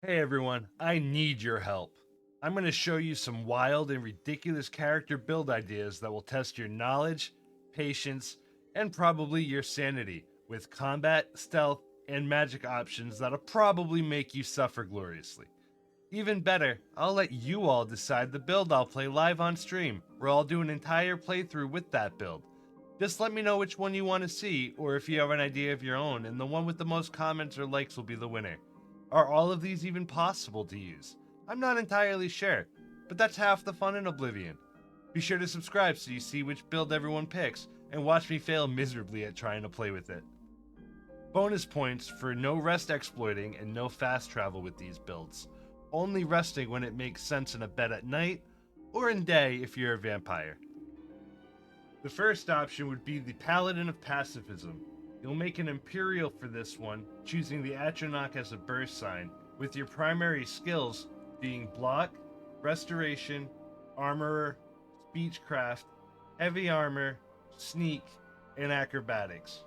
Hey everyone, I need your help. I'm going to show you some wild and ridiculous character build ideas that will test your knowledge, patience, and probably your sanity with combat, stealth, and magic options that'll probably make you suffer gloriously. Even better, I'll let you all decide the build I'll play live on stream, where I'll do an entire playthrough with that build. Just let me know which one you want to see, or if you have an idea of your own, and the one with the most comments or likes will be the winner. Are all of these even possible to use? I'm not entirely sure, but that's half the fun in Oblivion. Be sure to subscribe so you see which build everyone picks, and watch me fail miserably at trying to play with it. Bonus points for no rest exploiting and no fast travel with these builds. Only resting when it makes sense in a bed at night, or in day if you're a vampire. The first option would be the Paladin of Pacifism. You'll make an Imperial for this one, choosing the Atronach as a burst sign, with your primary skills being Block, Restoration, Armorer, Speechcraft, Heavy Armor, Sneak, and Acrobatics.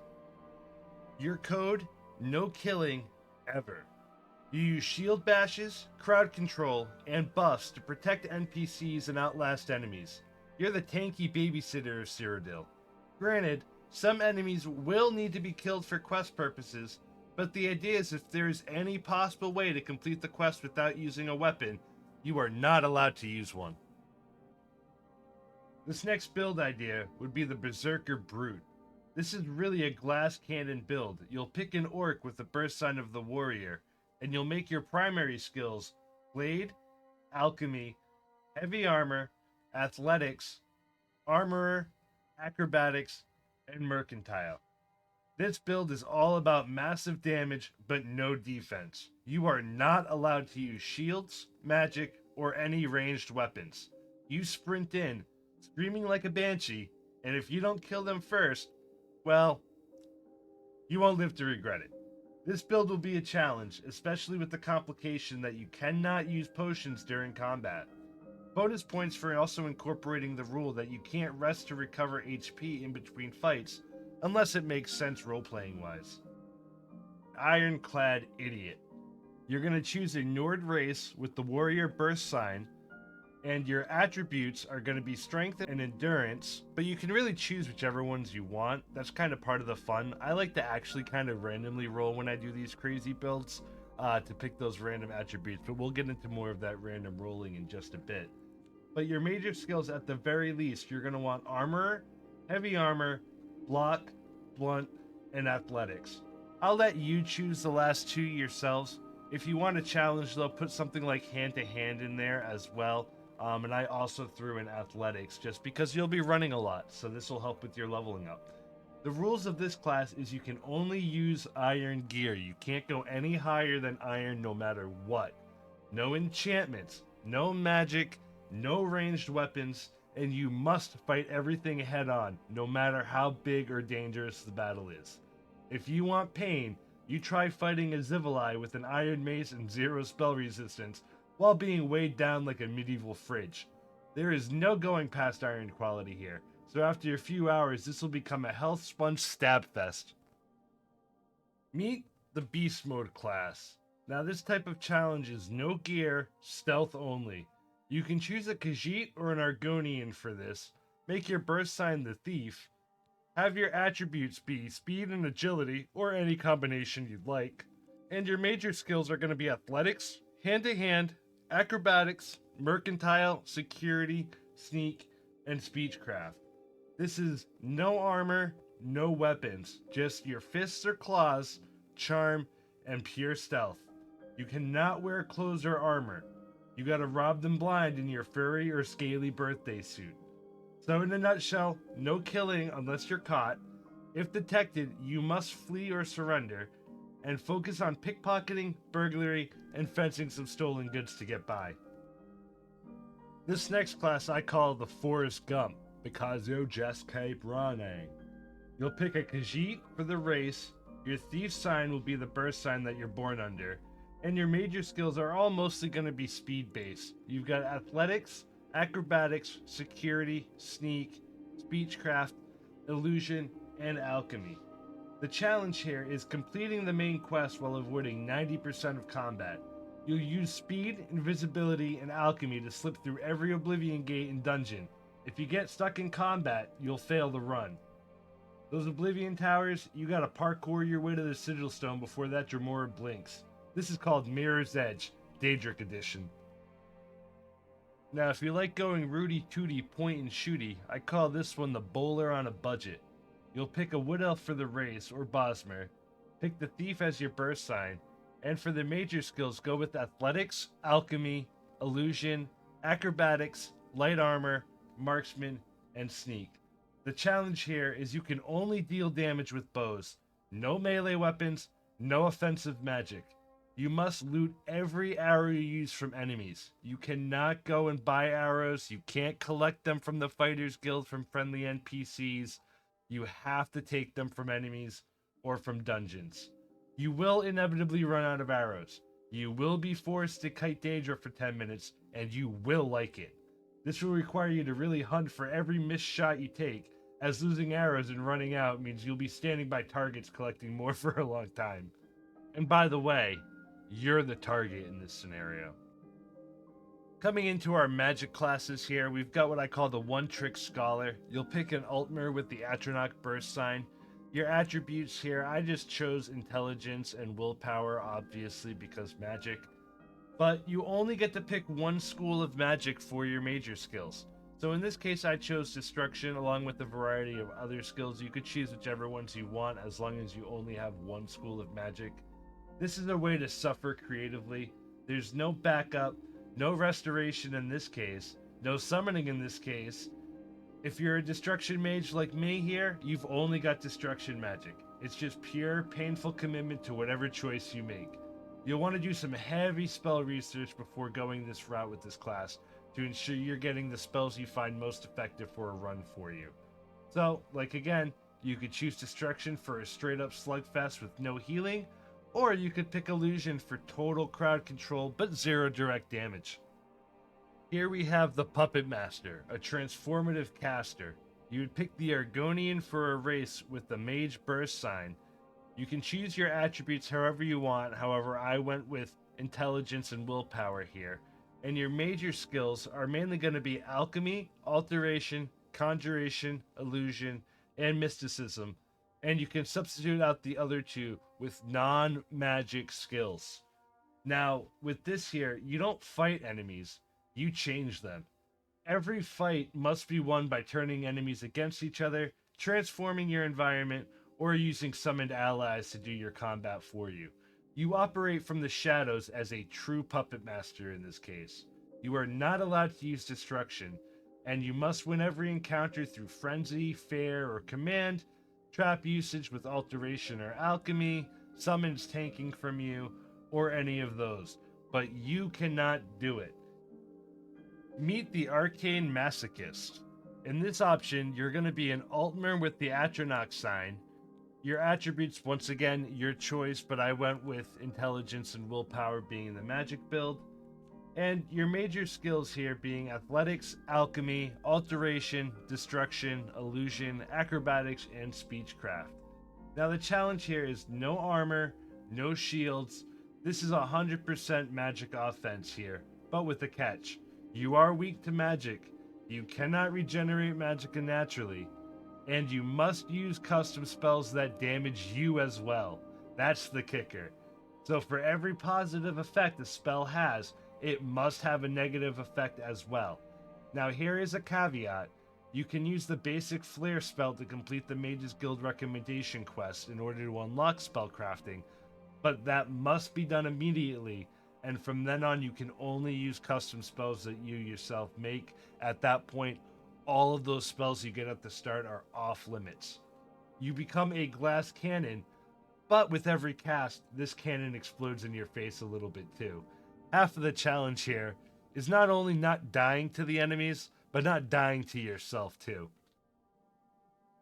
Your code, no killing, ever. You use shield bashes, crowd control, and buffs to protect NPCs and outlast enemies. You're the tanky babysitter of Cyrodiil. Granted, some enemies will need to be killed for quest purposes, but the idea is if there is any possible way to complete the quest without using a weapon, you are not allowed to use one. This next build idea would be the Berserker Brute. This is really a glass cannon build. You'll pick an orc with the burst sign of the warrior, and you'll make your primary skills Blade, Alchemy, Heavy Armor, Athletics, Armorer, Acrobatics, and Mercantile. This build is all about massive damage but no defense. You are not allowed to use shields, magic, or any ranged weapons. You sprint in, screaming like a banshee, and if you don't kill them first, well, you won't live to regret it. This build will be a challenge, especially with the complication that you cannot use potions during combat. Bonus points for also incorporating the rule that you can't rest to recover HP in between fights, unless it makes sense role-playing wise. Iron-Clad Idiot. You're going to choose a Nord race with the warrior burst sign, and your attributes are going to be strength and endurance, but you can really choose whichever ones you want. That's kind of part of the fun. I like to actually kind of randomly roll when I do these crazy builds to pick those random attributes, but we'll get into more of that random rolling in just a bit. But your major skills, at the very least, you're going to want Armor, Heavy Armor, Block, Blunt, and Athletics. I'll let you choose the last two yourselves. If you want a challenge, though, put something like hand-to-hand in there as well. And I also threw in Athletics, just because you'll be running a lot, so this will help with your leveling up. The rules of this class is you can only use iron gear. You can't go any higher than iron no matter what. No enchantments, no magic, no ranged weapons, and you must fight everything head on, no matter how big or dangerous the battle is. If you want pain, you try fighting a Zivali with an iron mace and 0 spell resistance, while being weighed down like a medieval fridge. There is no going past iron quality here, so after a few hours this will become a health sponge stab fest. Meet the Beast Mode class. Now this type of challenge is no gear, stealth only. You can choose a Khajiit or an Argonian for this, make your burst sign the Thief, have your attributes be speed and agility, or any combination you'd like, and your major skills are going to be athletics, hand-to-hand, acrobatics, mercantile, security, sneak, and speechcraft. This is no armor, no weapons, just your fists or claws, charm, and pure stealth. You cannot wear clothes or armor. You gotta rob them blind in your furry or scaly birthday suit. So in a nutshell, no killing unless you're caught. If detected, you must flee or surrender, and focus on pickpocketing, burglary, and fencing some stolen goods to get by. This next class I call the Forrest Gump, because you just keep running. You'll pick a Khajiit for the race, your thief sign will be the burst sign that you're born under, and your major skills are all mostly going to be speed based. You've got athletics, acrobatics, security, sneak, speechcraft, illusion, and alchemy. The challenge here is completing the main quest while avoiding 90% of combat. You'll use speed, invisibility, and alchemy to slip through every Oblivion gate and dungeon. If you get stuck in combat, you'll fail the run. Those Oblivion towers, you gotta parkour your way to the Sigil Stone before that Dremora blinks. This is called Mirror's Edge, Daedric Edition. Now, if you like going Rudy Tooty point and shooty, I call this one the bowler on a budget. You'll pick a Wood Elf for the race, or Bosmer, pick the Thief as your burst sign, and for the major skills, go with Athletics, Alchemy, Illusion, Acrobatics, Light Armor, Marksman, and Sneak. The challenge here is you can only deal damage with bows. No melee weapons, no offensive magic. You must loot every arrow you use from enemies. You cannot go and buy arrows. You can't collect them from the Fighters Guild from friendly NPCs. You have to take them from enemies or from dungeons. You will inevitably run out of arrows. You will be forced to kite Daedra for 10 minutes, and you will like it. This will require you to really hunt for every missed shot you take, as losing arrows and running out means you'll be standing by targets collecting more for a long time. And by the way, you're the target in this scenario. Coming into our magic classes here, we've got what I call the one-trick scholar. You'll pick an Altmer with the Atronach burst sign. Your attributes here, I just chose intelligence and willpower, obviously, because magic. But you only get to pick one school of magic for your major skills. So in this case, I chose destruction along with a variety of other skills. You could choose whichever ones you want as long as you only have one school of magic. This is a way to suffer creatively. There's no backup, no restoration in this case, no summoning in this case. If you're a destruction mage like me here, you've only got destruction magic. It's just pure, painful commitment to whatever choice you make. You'll want to do some heavy spell research before going this route with this class to ensure you're getting the spells you find most effective for a run for you. So, like again, you could choose destruction for a straight up slugfest with no healing, or you could pick illusion for total crowd control but zero direct damage. Here we have the Puppetmaster, a transformative caster. You would pick the Argonian for a race with the Mage Burst sign. You can choose your attributes however you want, however I went with intelligence and willpower here. And your major skills are mainly going to be alchemy, alteration, conjuration, illusion, and mysticism. And you can substitute out the other two with non-magic skills. Now, with this here, you don't fight enemies, you change them. Every fight must be won by turning enemies against each other, transforming your environment, or using summoned allies to do your combat for you. You operate from the shadows as a true puppet master in this case. You are not allowed to use destruction, and you must win every encounter through frenzy, fair, or command, trap usage with alteration or alchemy, summons tanking from you, or any of those. But you cannot do it. Meet the Arcane Masochist. In this option, you're going to be an Altmer with the Atronach sign. Your attributes, once again, your choice, but I went with intelligence and willpower being the magic build. And your major skills here being athletics, alchemy, alteration, destruction, illusion, acrobatics, and speechcraft. Now the challenge here is no armor, no shields. This is 100% magic offense here, but with a catch. You are weak to magic, you cannot regenerate magicka naturally, and you must use custom spells that damage you as well. That's the kicker. So for every positive effect a spell has, it must have a negative effect as well. Now here is a caveat. You can use the basic flare spell to complete the Mages Guild recommendation quest in order to unlock spellcrafting, but that must be done immediately, and from then on you can only use custom spells that you yourself make. At that point, all of those spells you get at the start are off limits. You become a glass cannon, but with every cast, this cannon explodes in your face a little bit too. Half of the challenge here is not only not dying to the enemies, but not dying to yourself too.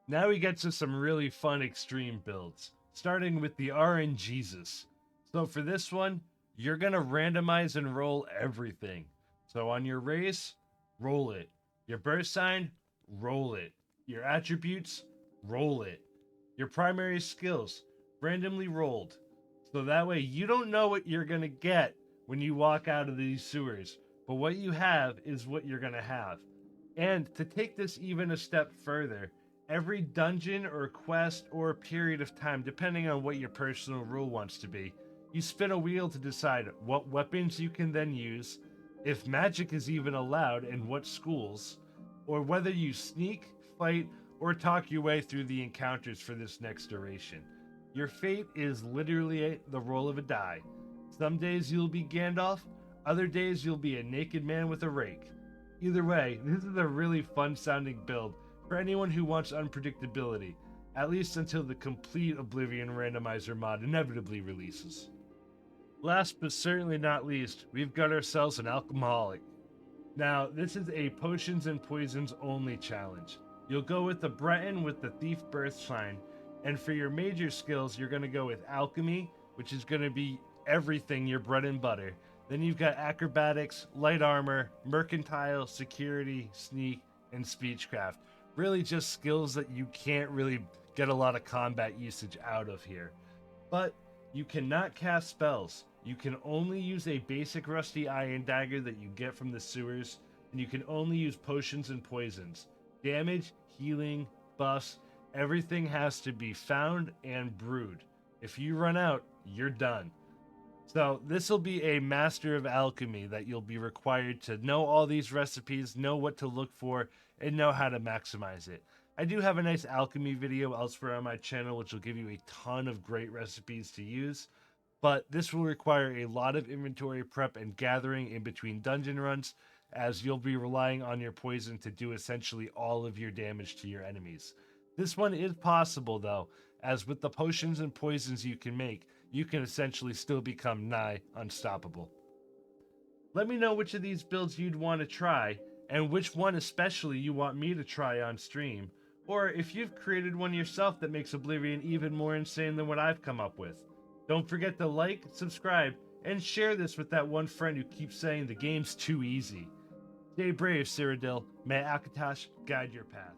Now we get to some really fun extreme builds, starting with the RNGesus. So for this one, you're going to randomize and roll everything. So on your race, roll it. Your burst sign, roll it. Your attributes, roll it. Your primary skills, randomly rolled. So that way you don't know what you're going to get, when you walk out of these sewers, but what you have is what you're going to have. And to take this even a step further, every dungeon or quest or period of time, depending on what your personal rule wants to be, you spin a wheel to decide what weapons you can then use, if magic is even allowed and what schools, or whether you sneak, fight, or talk your way through the encounters for this next duration. Your fate is literally the roll of a die. Some days you'll be Gandalf, other days you'll be a naked man with a rake. Either way, this is a really fun sounding build for anyone who wants unpredictability, at least until the complete Oblivion randomizer mod inevitably releases. Last but certainly not least, we've got ourselves an Alchemolic. Now, this is a potions and poisons only challenge. You'll go with the Breton with the Thief Birth Sign, and for your major skills, you're going to go with Alchemy, which is going to be everything your bread and butter. Then you've got Acrobatics, Light Armor, Mercantile, Security, Sneak, and Speechcraft. Really just skills that you can't really get a lot of combat usage out of here. But you cannot cast spells. You can only use a basic Rusty Iron Dagger that you get from the sewers, and you can only use potions and poisons. Damage, healing, buffs, everything has to be found and brewed. If you run out, you're done. So this will be a master of alchemy that you'll be required to know all these recipes, know what to look for, and know how to maximize it. I do have a nice alchemy video elsewhere on my channel which will give you a ton of great recipes to use, but this will require a lot of inventory prep and gathering in between dungeon runs, as you'll be relying on your poison to do essentially all of your damage to your enemies. This one is possible though, as with the potions and poisons you can make, you can essentially still become nigh unstoppable. Let me know which of these builds you'd want to try, and which one especially you want me to try on stream, or if you've created one yourself that makes Oblivion even more insane than what I've come up with. Don't forget to like, subscribe, and share this with that one friend who keeps saying the game's too easy. Stay brave, Cyrodiil. May Akatosh guide your path.